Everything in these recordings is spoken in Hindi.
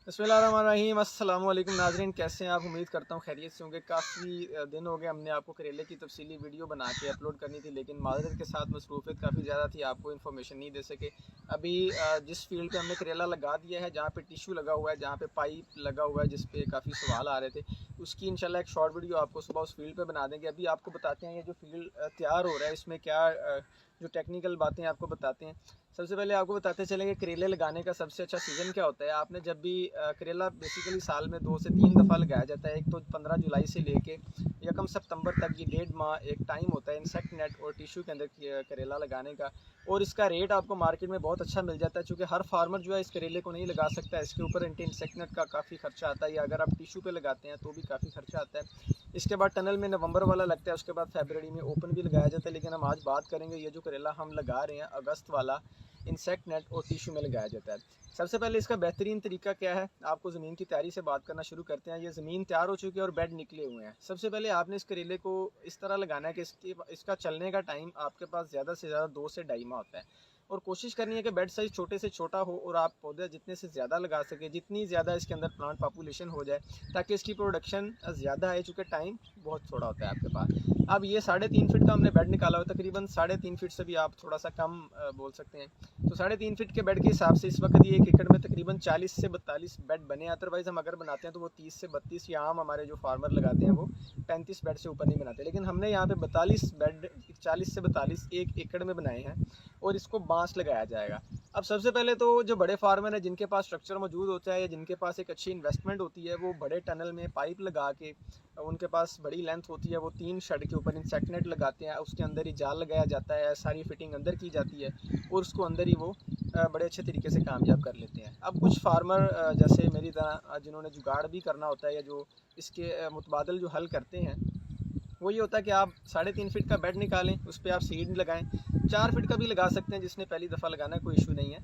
बिस्मिल्लाहिर्रहमानिर्रहीम। अस्सलाम वालेकुम नाज़रीन, कैसे हैं आप? उम्मीद करता हूँ खैरियत से होंगे। काफ़ी दिन हो गए हमने आपको करेले की तफसीली वीडियो बना के अपलोड करनी थी, लेकिन माज़रत के साथ मसरूफ़ियत काफ़ी ज़्यादा थी, आपको इन्फॉर्मेशन नहीं दे सके। अभी जिस फील्ड पे हमने करेला लगा दिया है, जहाँ पे टिश्यू लगा हुआ है, जहाँ पे पाइप लगा हुआ है, जिस पे काफ़ी सवाल आ रहे थे, उसकी इंशाल्लाह एक शॉर्ट वीडियो आपको सुबह उस फील्ड पर बना देंगे। अभी आपको बताते हैं ये जो फील्ड तैयार हो रहा है, इसमें क्या जो टेक्निकल बातें आपको बताते हैं। सबसे पहले आपको बताते चलेंगे करेले लगाने का सबसे अच्छा सीज़न क्या होता है। आपने जब भी करेला बेसिकली साल में 2 से 3 दफ़ा लगाया जाता है। एक तो 15 जुलाई से लेके 1 सितंबर तक, ये 1.5 माह एक टाइम होता है इंसेक्ट नेट और टिश्यू के अंदर करेला लगाने का। और इसका रेट आपको मार्केट में बहुत अच्छा मिल जाता है, चूँकि हर फार्मर जो है इस करेले को नहीं लगा सकता है। इसके ऊपर एंटी इंसेक्ट नेट का काफ़ी खर्चा आता है, या अगर आप टिश्यू पे लगाते हैं तो भी काफ़ी खर्चा आता है। इसके बाद टनल में नवंबर वाला लगता है, उसके बाद फरवरी में ओपन भी लगाया जाता है। लेकिन हम आज बात करेंगे ये जो करेला हम लगा रहे हैं अगस्त वाला, इंसेक्ट नेट और टिश्यू में लगाया जाता है। सबसे पहले इसका बेहतरीन तरीका क्या है, आपको ज़मीन की तैयारी से बात करना शुरू करते हैं। ये ज़मीन तैयार हो चुकी है और बेड निकले हुए हैं। सबसे पहले आपने इस करेले को इस तरह लगाना है कि इसका चलने का टाइम आपके पास ज़्यादा से ज़्यादा 2 से 2.5 माह होता है। और कोशिश करनी है कि बेड साइज़ छोटे से छोटा हो और आप पौधे जितने से ज़्यादा लगा सकें, जितनी ज़्यादा इसके अंदर प्लांट पॉपुलेशन हो जाए, ताकि इसकी प्रोडक्शन ज़्यादा आए, चूँकि टाइम बहुत थोड़ा होता है आपके पास। अब ये 3.5 फीट का हमने बेड निकाला हुआ, तकरीबन 3.5 फीट से भी आप थोड़ा सा कम बोल सकते हैं। तो 3.5 फीट के बेड के हिसाब से इस वक्त ये 1 एकड़ में तकरीबन 40 से 42 बेड बने। अदरवाइज़ हम अगर बनाते हैं तो वो 30 से 32, या आम हमारे जो फार्मर लगाते हैं वो 35 बेड से ऊपर नहीं बनाते। लेकिन हमने यहाँ पे 42 बेड 40 से 42 1 एकड़ में बनाए हैं, और इसको बांस लगाया जाएगा। अब सबसे पहले तो जो बड़े फार्मर हैं, जिनके पास स्ट्रक्चर मौजूद होता है या जिनके पास एक अच्छी इन्वेस्टमेंट होती है, वो बड़े टनल में पाइप लगा के, उनके पास बड़ी लेंथ होती है, वो 3 शेड के ऊपर इंसेक्ट नेट लगाते हैं। उसके अंदर ही जाल लगाया जाता है, सारी फिटिंग अंदर की जाती है, और उसको अंदर ही वो बड़े अच्छे तरीके से कामयाब कर लेते हैं। अब कुछ फार्मर जैसे मेरी तरह जिन्होंने जुगाड़ भी करना होता है, या जो इसके मुतबादल जो हल करते हैं, वो ये होता है कि आप 3.5 फीट का बेड निकालें, उस पर आप सीड लगाएं। 4 फीट का भी लगा सकते हैं, जिसने पहली दफ़ा लगाना है, कोई इशू नहीं है।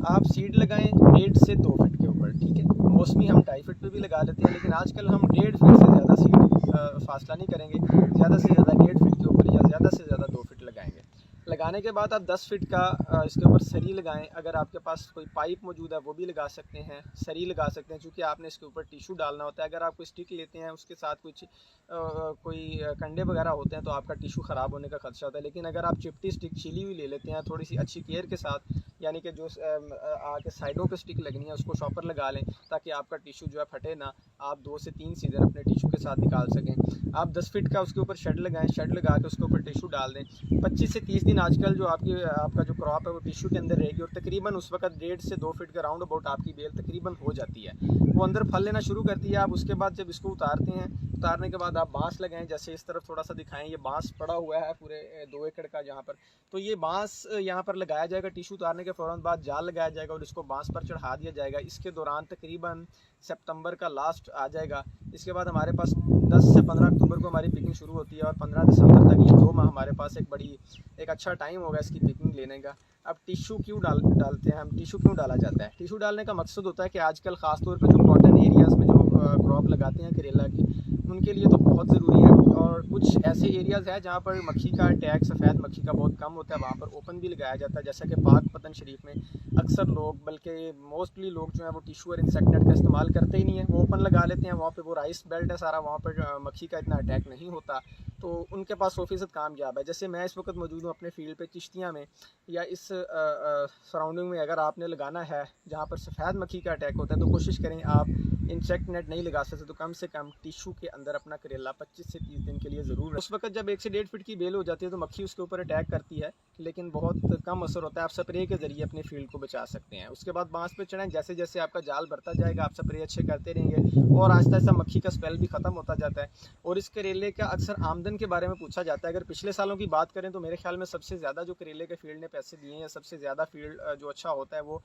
आप सीड लगाएं 1.5 से 2 फीट के ऊपर, ठीक है। मौसमी हम 2.5 फीट पे भी लगा लेते हैं, लेकिन आजकल हम 1.5 फीट से ज़्यादा सीड फासला नहीं करेंगे। ज़्यादा से ज़्यादा 1.5 फीट के ऊपर, या ज़्यादा से ज़्यादा 2 फीट लगाएंगे। लगाने के बाद आप 10 फीट का इसके ऊपर सरी लगाएं। अगर आपके पास कोई पाइप मौजूद है वो भी लगा सकते हैं, सरी लगा सकते हैं, क्योंकि आपने इसके ऊपर टिश्यू डालना होता है। अगर आप कोई स्टिक लेते हैं, उसके साथ कुछ कोई कंडे वगैरह होते हैं, तो आपका टिश्यू ख़राब होने का खदशा होता है। लेकिन अगर आप चिपटी स्टिक छिली हुई ले लेते हैं थोड़ी सी अच्छी केयर के साथ, यानी कि जो आके साइडों पे स्टिक लगनी है उसको शॉपर लगा लें, ताकि आपका टिश्यू जो है फटे ना, आप 2 से 3 सीज़न अपने टिश्यू के साथ निकाल सकें। आप 10 फीट का उसके ऊपर शेड लगाएं, शेड लगा के उसके ऊपर टिश्यू डाल दें। 25 से 30 दिन आजकल जो आपका जो क्रॉप है वो टिश्यू के अंदर रहेगी, और तकरीबन उस वक्त 1.5 से 2 फीट के राउंड अबाउट आपकी बेल तकरीबन हो जाती है, वो अंदर फल लेना शुरू करती है। आप उसके बाद जब इसको उतारते हैं, उतारने के बाद आप बांस लगाएं। जैसे इस तरफ थोड़ा सा दिखाएं, ये बांस पड़ा हुआ है पूरे 2 एकड़ का जहाँ पर, तो ये बांस यहाँ पर लगाया जाएगा। टिश्यू उतारने के फ़ौरन बाद जाल लगाया जाएगा और इसको बांस पर चढ़ा दिया जाएगा। इसके दौरान तकरीबन सितंबर का लास्ट आ जाएगा। इसके बाद हमारे पास 10 से 15 अक्टूबर को हमारी पिकिंग शुरू होती है, और 15 दिसंबर तक ये 2 माह हमारे पास एक अच्छा टाइम होगा इसकी पिकिंग लेने का। अब टिश्यू क्यों डालते हैं हम, टिश्यू क्यों डाला जाता है? टिश्यू डालने का मकसद होता है कि आजकल ख़ासतौर पर जो कॉटन एरियाज़ में जो क्रॉप लगाते हैं करेला की, उनके लिए तो बहुत ज़रूरी है। और कुछ ऐसे एरियाज़ हैं जहाँ पर मक्खी का अटैक, सफ़ेद मक्खी का बहुत कम होता है, वहाँ पर ओपन भी लगाया जाता है। जैसा कि पाक पतन शरीफ में अक्सर लोग, बल्कि मोस्टली लोग जो हैं वो टिश्यू और इंसेक्ट नेट का इस्तेमाल करते ही नहीं है, वो ओपन लगा लेते हैं। वहाँ पे वो राइस बेल्ट है सारा, वहाँ पर मक्खी का इतना अटैक नहीं होता, तो उनके पास 100% कामयाब है। जैसे मैं इस वक्त मौजूद हूँ अपने फील्ड पे चिश्तियाँ में, या इस सराउंडिंग में अगर आपने लगाना है जहाँ पर सफ़ेद मक्खी का अटैक होता है, तो कोशिश करें आप इंसेक्ट नेट नहीं लगा सकते तो कम से कम टिश्यू के अंदर अपना करेला 25 से 30 दिन के लिए ज़रूर। उस वक्त जब 1 से 1.5 फीट की बेल हो जाती है तो मक्खी उसके ऊपर अटैक करती है, लेकिन बहुत कम असर होता है। आप स्प्रे के ज़रिए अपने फील्ड को बचा सकते हैं। उसके बाद बांस पे चढ़ें, जैसे जैसे आपका जाल बढ़ता जाएगा आप स्प्रे अच्छे करते रहेंगे, और आहिस्ता आहिस्ता मक्खी का स्पेल भी ख़त्म होता जाता है। और इस करेले का अक्सर आमदन के बारे में पूछा जाता है। अगर पिछले सालों की बात करें तो मेरे ख्याल में सबसे ज़्यादा जो करेले के फील्ड ने पैसे दिए हैं, या सबसे ज़्यादा फील्ड जो अच्छा होता है, वो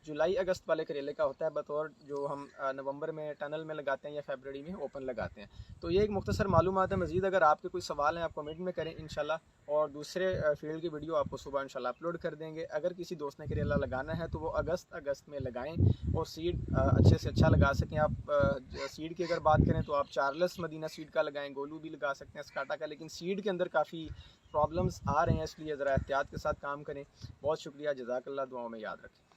जुलाई अगस्त वाले करेले का होता है, बतौर जो हम नवंबर में टनल में लगाते हैं या फरवरी में ओपन लगाते हैं। तो ये एक मुख्तसर मालूमात है। मज़ीद अगर आपके कोई सवाल हैं आप कमेंट में करें इंशाल्लाह, और दूसरे फील्ड की वीडियो आपको सुबह इंशाल्लाह अपलोड कर देंगे। अगर किसी दोस्त ने करेला लगाना है तो वो अगस्त में लगाएं, और सीड अच्छे से अच्छा लगा सकें। आप सीड की अगर बात करें तो आप चार्ल्स मदीना सीड का लगाएं, गोलू भी लगा सकते हैं, स्काटा का, लेकिन सीड के अंदर काफ़ी प्रॉब्लम्स आ रहे हैं, इसलिए ज़रा एहतियात के साथ काम करें। बहुत शुक्रिया, जज़ाकल्लाह, दुआओं में याद रखें।